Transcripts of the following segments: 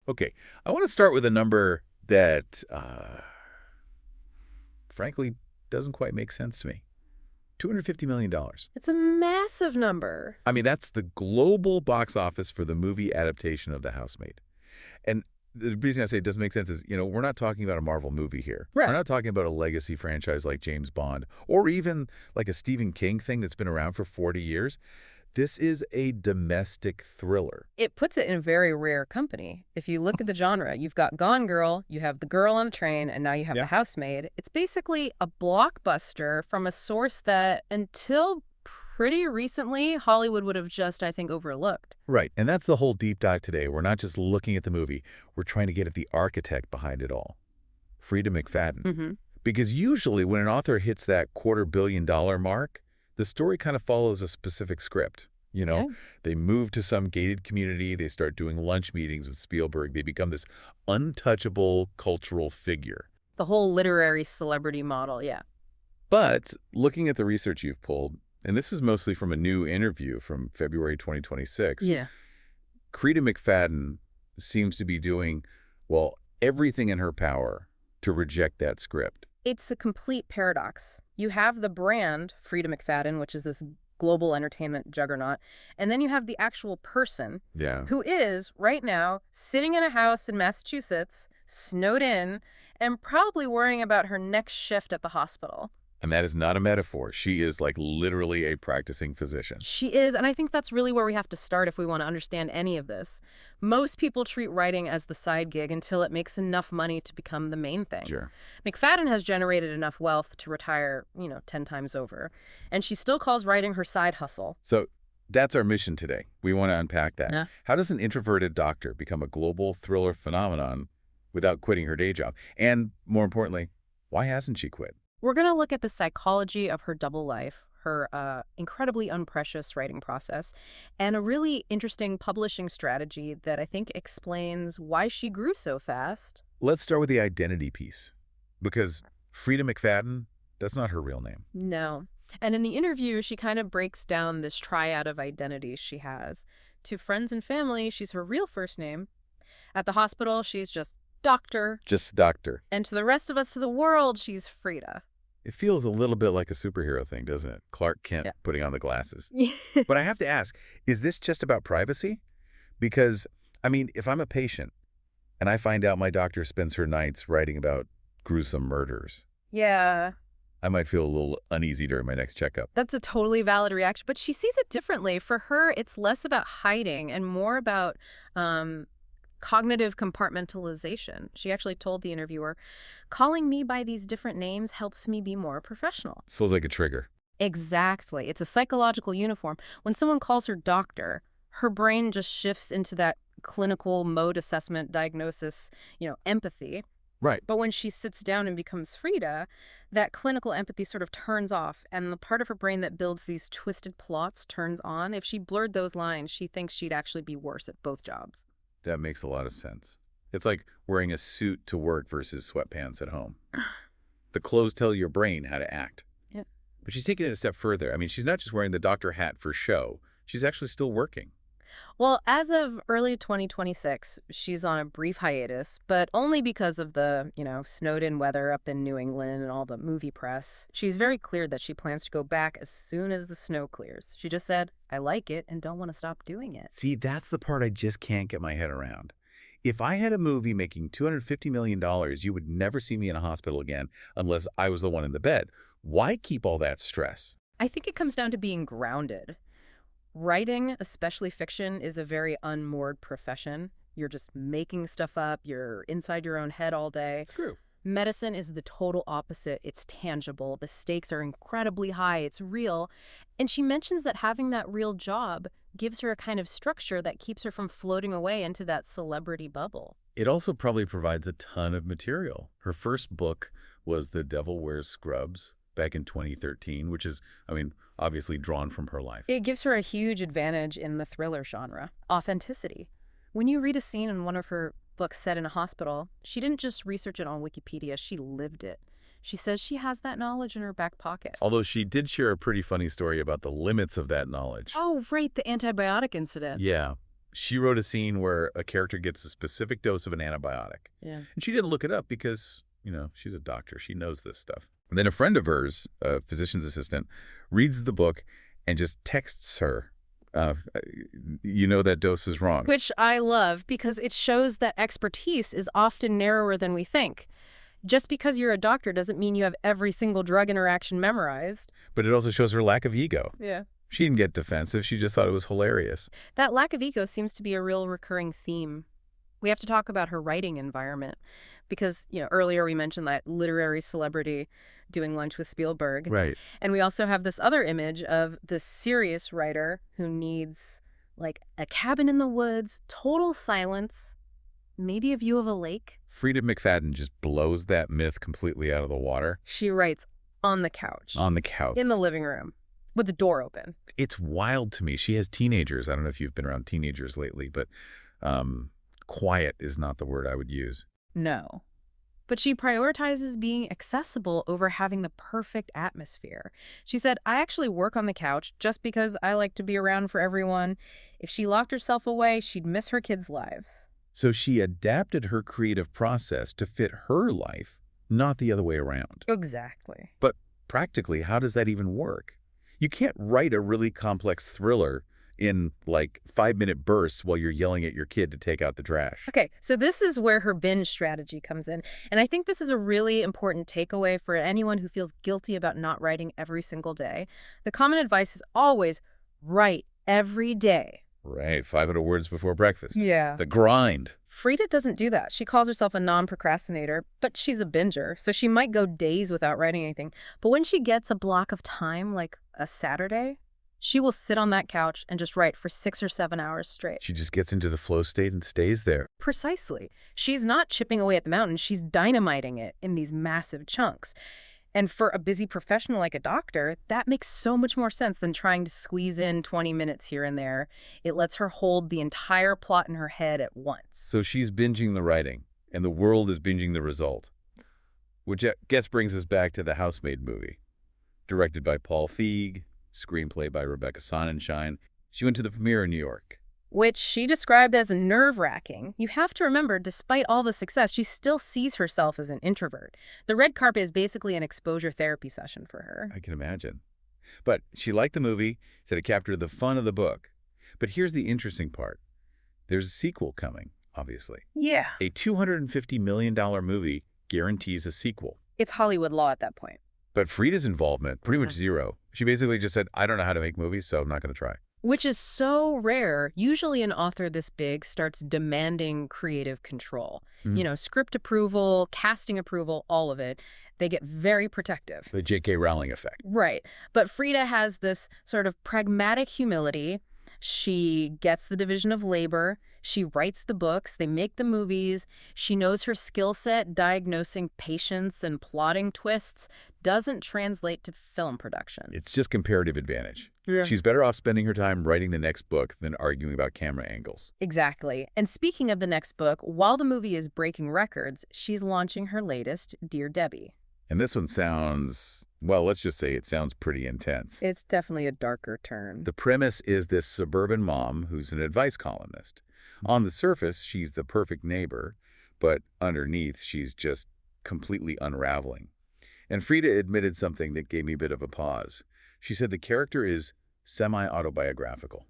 Okay, I want to start with a number that, frankly, doesn't quite make sense to me. $250 million. It's a massive number. I mean, that's the global box office for the movie adaptation of The Housemaid. And the reason I say it doesn't make sense is, we're not talking about a Marvel movie here. Right. We're not talking about a legacy franchise like James Bond or even like a Stephen King thing that's been around for 40 years. This is a domestic thriller. It puts it in a very rare company. If you look at the genre, you've got Gone Girl, you have The Girl on a Train, and now you have The Housemaid. It's basically a blockbuster from a source that, until pretty recently, Hollywood would have just, I think, overlooked. Right, and that's the whole deep dive today. We're not just looking at the movie. We're trying to get at the architect behind it all, Freida McFadden. Mm-hmm. Because usually when an author hits that $250 million mark, the story kind of follows a specific script. They move to some gated community. They start doing lunch meetings with Spielberg. They become this untouchable cultural figure. The whole literary celebrity model, yeah. But looking at the research you've pulled, and this is mostly from a new interview from February 2026, Freida McFadden seems to be doing, everything in her power to reject that script. It's a complete paradox. You have the brand, Freida McFadden, which is this global entertainment juggernaut, and then you have the actual person who is, right now, sitting in a house in Massachusetts, snowed in, and probably worrying about her next shift at the hospital. And that is not a metaphor. She is like literally a practicing physician. She is, and I think that's really where we have to start if we want to understand any of this. Most people treat writing as the side gig until it makes enough money to become the main thing. Sure. McFadden has generated enough wealth to retire, 10 times over, and she still calls writing her side hustle. So that's our mission today. We want to unpack that. Yeah. How does an introverted doctor become a global thriller phenomenon without quitting her day job? And more importantly, why hasn't she quit? We're going to look at the psychology of her double life, her incredibly unprecious writing process, and a really interesting publishing strategy that I think explains why she grew so fast. Let's start with the identity piece, because Freida McFadden, that's not her real name. No. And in the interview, she kind of breaks down this triad of identities she has. To friends and family, she's her real first name. At the hospital, she's just Doctor. Just Doctor. And to the rest of us, to the world, she's Freida. It feels a little bit like a superhero thing, doesn't it? Clark Kent putting on the glasses. But I have to ask, is this just about privacy? Because, if I'm a patient and I find out my doctor spends her nights writing about gruesome murders. Yeah. I might feel a little uneasy during my next checkup. That's a totally valid reaction, but she sees it differently. For her, it's less about hiding and more about cognitive compartmentalization. She actually told the interviewer, calling me by these different names helps me be more professional. It feels like a trigger. Exactly. It's a psychological uniform. When someone calls her doctor, her brain just shifts into that clinical mode assessment, diagnosis, empathy. Right. But when she sits down and becomes Freida, that clinical empathy sort of turns off, and the part of her brain that builds these twisted plots turns on. If she blurred those lines, she thinks she'd actually be worse at both jobs. That makes a lot of sense. It's like wearing a suit to work versus sweatpants at home. The clothes tell your brain how to act. Yeah. But she's taking it a step further. She's not just wearing the doctor hat for show. She's actually still working. Well, as of early 2026, she's on a brief hiatus, but only because of the, snowed-in weather up in New England and all the movie press. She's very clear that she plans to go back as soon as the snow clears. She just said, I like it and don't want to stop doing it. See, that's the part I just can't get my head around. If I had a movie making $250 million, you would never see me in a hospital again unless I was the one in the bed. Why keep all that stress? I think it comes down to being grounded. Writing, especially fiction, is a very unmoored profession. You're just making stuff up. You're inside your own head all day. True. Medicine is the total opposite. It's tangible. The stakes are incredibly high. It's real. And she mentions that having that real job gives her a kind of structure that keeps her from floating away into that celebrity bubble. It also probably provides a ton of material. Her first book was The Devil Wears Scrubs back in 2013, which is, obviously drawn from her life. It gives her a huge advantage in the thriller genre. Authenticity. When you read a scene in one of her books set in a hospital, she didn't just research it on Wikipedia, she lived it. She says she has that knowledge in her back pocket. Although she did share a pretty funny story about the limits of that knowledge. Oh, right, the antibiotic incident. Yeah. she wrote a scene where a character gets a specific dose of an antibiotic. Yeah. And she didn't look it up because, she's a doctor. She knows this stuff. And then a friend of hers, a physician's assistant, reads the book and just texts her, that dose is wrong. Which I love because it shows that expertise is often narrower than we think. Just because you're a doctor doesn't mean you have every single drug interaction memorized. But it also shows her lack of ego. Yeah. She didn't get defensive. She just thought it was hilarious. That lack of ego seems to be a real recurring theme. We have to talk about her writing environment because, earlier we mentioned that literary celebrity doing lunch with Spielberg. Right. And we also have this other image of this serious writer who needs, like, a cabin in the woods, total silence, maybe a view of a lake. Freida McFadden just blows that myth completely out of the water. She writes on the couch. On the couch. In the living room. With the door open. It's wild to me. She has teenagers. I don't know if you've been around teenagers lately, but quiet is not the word I would use. No. But she prioritizes being accessible over having the perfect atmosphere. She said, I actually work on the couch just because I like to be around for everyone. If she locked herself away, she'd miss her kids' lives. So she adapted her creative process to fit her life, not the other way around. Exactly. But practically, how does that even work? You can't write a really complex thriller in, 5-minute bursts while you're yelling at your kid to take out the trash. Okay, so this is where her binge strategy comes in. And I think this is a really important takeaway for anyone who feels guilty about not writing every single day. The common advice is always write every day. Right, 500 words before breakfast. Yeah. The grind. Freida doesn't do that. She calls herself a non-procrastinator, but she's a binger, so she might go days without writing anything. But when she gets a block of time, like a Saturday, she will sit on that couch and just write for 6 or 7 hours straight. She just gets into the flow state and stays there. Precisely. She's not chipping away at the mountain. She's dynamiting it in these massive chunks. And for a busy professional like a doctor, that makes so much more sense than trying to squeeze in 20 minutes here and there. It lets her hold the entire plot in her head at once. So she's binging the writing, and the world is binging the result. Which I guess brings us back to the Housemaid movie. Directed by Paul Feig, screenplay by Rebecca Sonnenschein. She went to the premiere in New York. Which she described as nerve-wracking. You have to remember, despite all the success, she still sees herself as an introvert. The red carpet is basically an exposure therapy session for her. I can imagine. But she liked the movie, said it captured the fun of the book. But here's the interesting part. There's a sequel coming, obviously. Yeah. A $250 million movie guarantees a sequel. It's Hollywood law at that point. But Freida's involvement, pretty much zero. She basically just said, I don't know how to make movies, so I'm not going to try. Which is so rare. Usually an author this big starts demanding creative control. Script approval, casting approval, all of it. They get very protective. The J.K. Rowling effect. Right. But Freida has this sort of pragmatic humility. She gets the division of labor. She writes the books. They make the movies. She knows her skill set, diagnosing patients and plotting twists, doesn't translate to film production. It's just comparative advantage. Yeah. She's better off spending her time writing the next book than arguing about camera angles. Exactly. And speaking of the next book, while the movie is breaking records, she's launching her latest, Dear Debbie. And this one sounds, well, let's just say it sounds pretty intense. It's definitely a darker turn. The premise is this suburban mom who's an advice columnist. On the surface, she's the perfect neighbor, but underneath, she's just completely unraveling. And Freida admitted something that gave me a bit of a pause. She said the character is semi-autobiographical.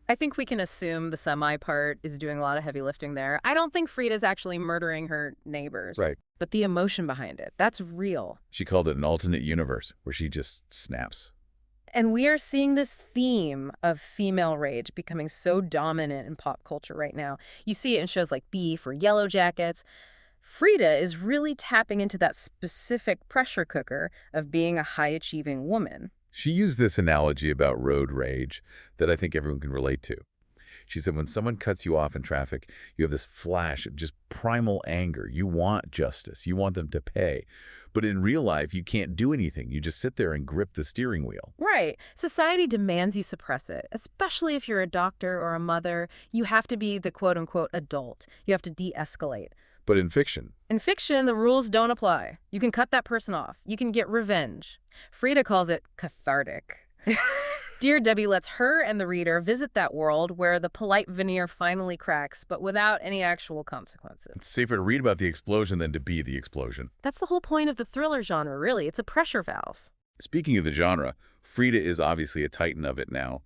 I think we can assume the semi part is doing a lot of heavy lifting there. I don't think Freida's actually murdering her neighbors. Right. But the emotion behind it, that's real. She called it an alternate universe where she just snaps. And we are seeing this theme of female rage becoming so dominant in pop culture right now. You see it in shows like Beef or Yellow Jackets. Freida is really tapping into that specific pressure cooker of being a high-achieving woman. She used this analogy about road rage that I think everyone can relate to. She said when someone cuts you off in traffic, you have this flash of just primal anger. You want justice. You want them to pay. But in real life, you can't do anything. You just sit there and grip the steering wheel. Right. Society demands you suppress it, especially if you're a doctor or a mother. You have to be the quote-unquote adult. You have to de-escalate. But in fiction? In fiction, the rules don't apply. You can cut that person off. You can get revenge. Freida calls it cathartic. Dear Debbie lets her and the reader visit that world where the polite veneer finally cracks, but without any actual consequences. It's safer to read about the explosion than to be the explosion. That's the whole point of the thriller genre, really. It's a pressure valve. Speaking of the genre, Freida is obviously a titan of it now,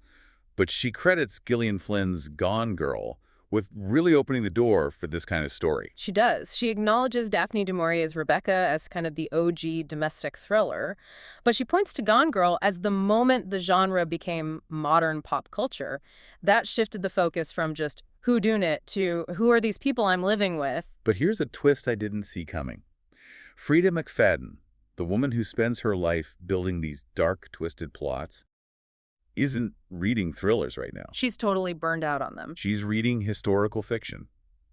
but she credits Gillian Flynn's Gone Girl with really opening the door for this kind of story. She does. She acknowledges Daphne du Maurier's Rebecca as kind of the OG domestic thriller, but she points to Gone Girl as the moment the genre became modern pop culture. That shifted the focus from just whodunit to who are these people I'm living with. But here's a twist I didn't see coming. Freida McFadden, the woman who spends her life building these dark, twisted plots, isn't reading thrillers right now. She's totally burned out on them. She's reading historical fiction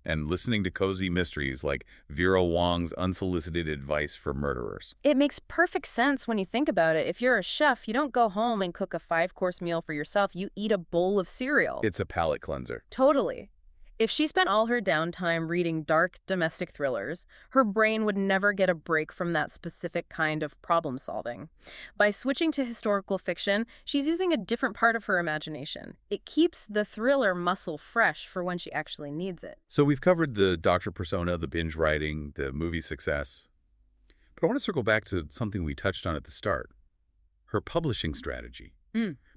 and listening to cozy mysteries like Vera Wong's Unsolicited Advice for Murderers. It makes perfect sense when you think about it. If you're a chef, you don't go home and cook a 5-course meal for yourself. You eat a bowl of cereal. It's a palate cleanser. Totally. If she spent all her downtime reading dark domestic thrillers, her brain would never get a break from that specific kind of problem solving. By switching to historical fiction, she's using a different part of her imagination. It keeps the thriller muscle fresh for when she actually needs it. So we've covered the doctor persona, the binge writing, the movie success. But I want to circle back to something we touched on at the start. Her publishing strategy.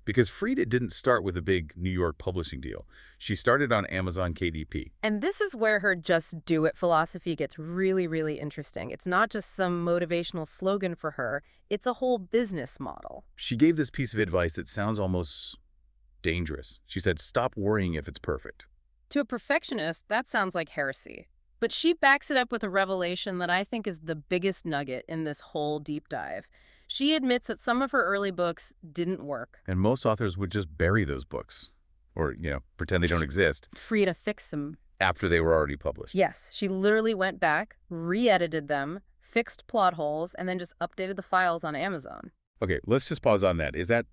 Because Freida didn't start with a big New York publishing deal. She started on Amazon KDP. And this is where her just do it philosophy gets really, really interesting. It's not just some motivational slogan for her. It's a whole business model. She gave this piece of advice that sounds almost dangerous. She said, stop worrying if it's perfect. To a perfectionist, that sounds like heresy. But she backs it up with a revelation that I think is the biggest nugget in this whole deep dive. She admits that some of her early books didn't work. And most authors would just bury those books or, pretend they don't exist. Free to fix them. After they were already published. Yes, she literally went back, re-edited them, fixed plot holes, and then just updated the files on Amazon. Okay, let's just pause on that. Is that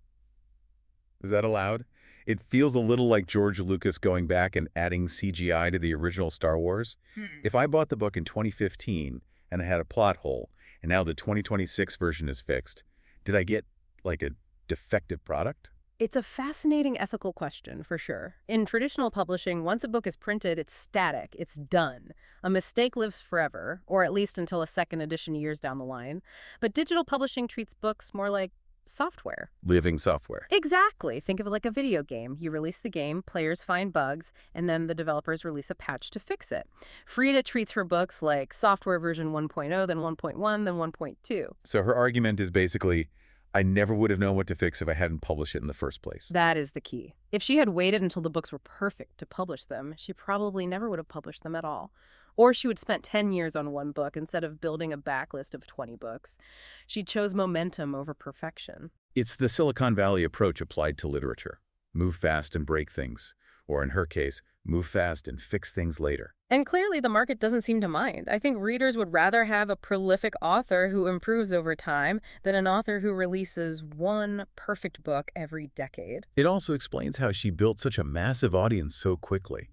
allowed? It feels a little like George Lucas going back and adding CGI to the original Star Wars. If I bought the book in 2015 and I had a plot hole, and now the 2026 version is fixed, did I get, like, a defective product? It's a fascinating ethical question, for sure. In traditional publishing, once a book is printed, it's static. It's done. A mistake lives forever, or at least until a second edition years down the line. But digital publishing treats books more like software. Living software. Exactly. Think of it like a video game. You release the game, players find bugs, and then the developers release a patch to fix it. Freida treats her books like software version 1.0, then 1.1, then 1.2. So her argument is basically, I never would have known what to fix if I hadn't published it in the first place. That is the key. If she had waited until the books were perfect to publish them, she probably never would have published them at all. Or she would have spent 10 years on one book instead of building a backlist of 20 books. She chose momentum over perfection. It's the Silicon Valley approach applied to literature. Move fast and break things. Or in her case, move fast and fix things later. And clearly the market doesn't seem to mind. I think readers would rather have a prolific author who improves over time than an author who releases one perfect book every decade. It also explains how she built such a massive audience so quickly.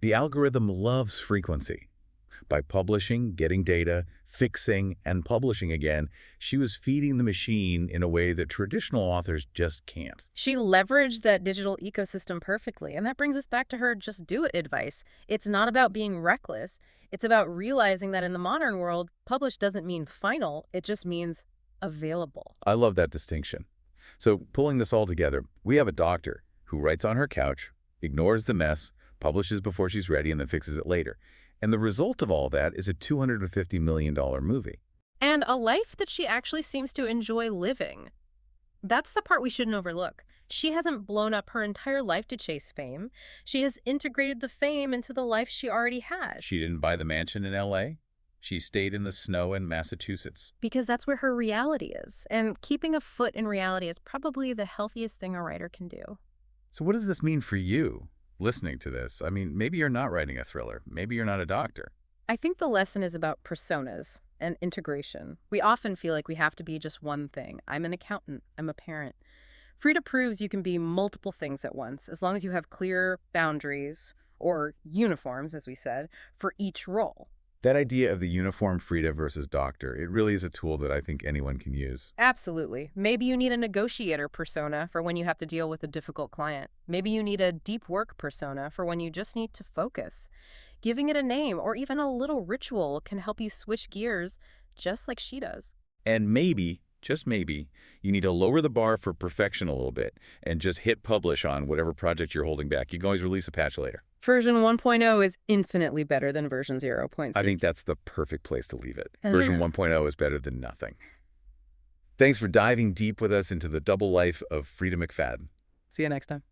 The algorithm loves frequency. By publishing, getting data, fixing, and publishing again, she was feeding the machine in a way that traditional authors just can't. She leveraged that digital ecosystem perfectly, and that brings us back to her just do it advice. It's not about being reckless. It's about realizing that in the modern world, publish doesn't mean final, it just means available. I love that distinction. So pulling this all together, we have a doctor who writes on her couch, ignores the mess, publishes before she's ready, and then fixes it later. And the result of all that is a $250 million movie. And a life that she actually seems to enjoy living. That's the part we shouldn't overlook. She hasn't blown up her entire life to chase fame. She has integrated the fame into the life she already had. She didn't buy the mansion in L.A. She stayed in the snow in Massachusetts. Because that's where her reality is. And keeping a foot in reality is probably the healthiest thing a writer can do. So what does this mean for you? Listening to this, I mean, maybe you're not writing a thriller. Maybe you're not a doctor. I think the lesson is about personas and integration. We often feel like we have to be just one thing. I'm an accountant. I'm a parent. Freida proves you can be multiple things at once, as long as you have clear boundaries, or uniforms, as we said, for each role. That idea of the uniform Freida versus doctor, it really is a tool that I think anyone can use. Absolutely. Maybe you need a negotiator persona for when you have to deal with a difficult client. Maybe you need a deep work persona for when you just need to focus. Giving it a name or even a little ritual can help you switch gears just like she does. And maybe, just maybe, you need to lower the bar for perfection a little bit and just hit publish on whatever project you're holding back. You can always release a patch later. Version 1.0 is infinitely better than version 0.6. I think that's the perfect place to leave it. Version 1.0 is better than nothing. Thanks for diving deep with us into the double life of Freida McFadden. See you next time.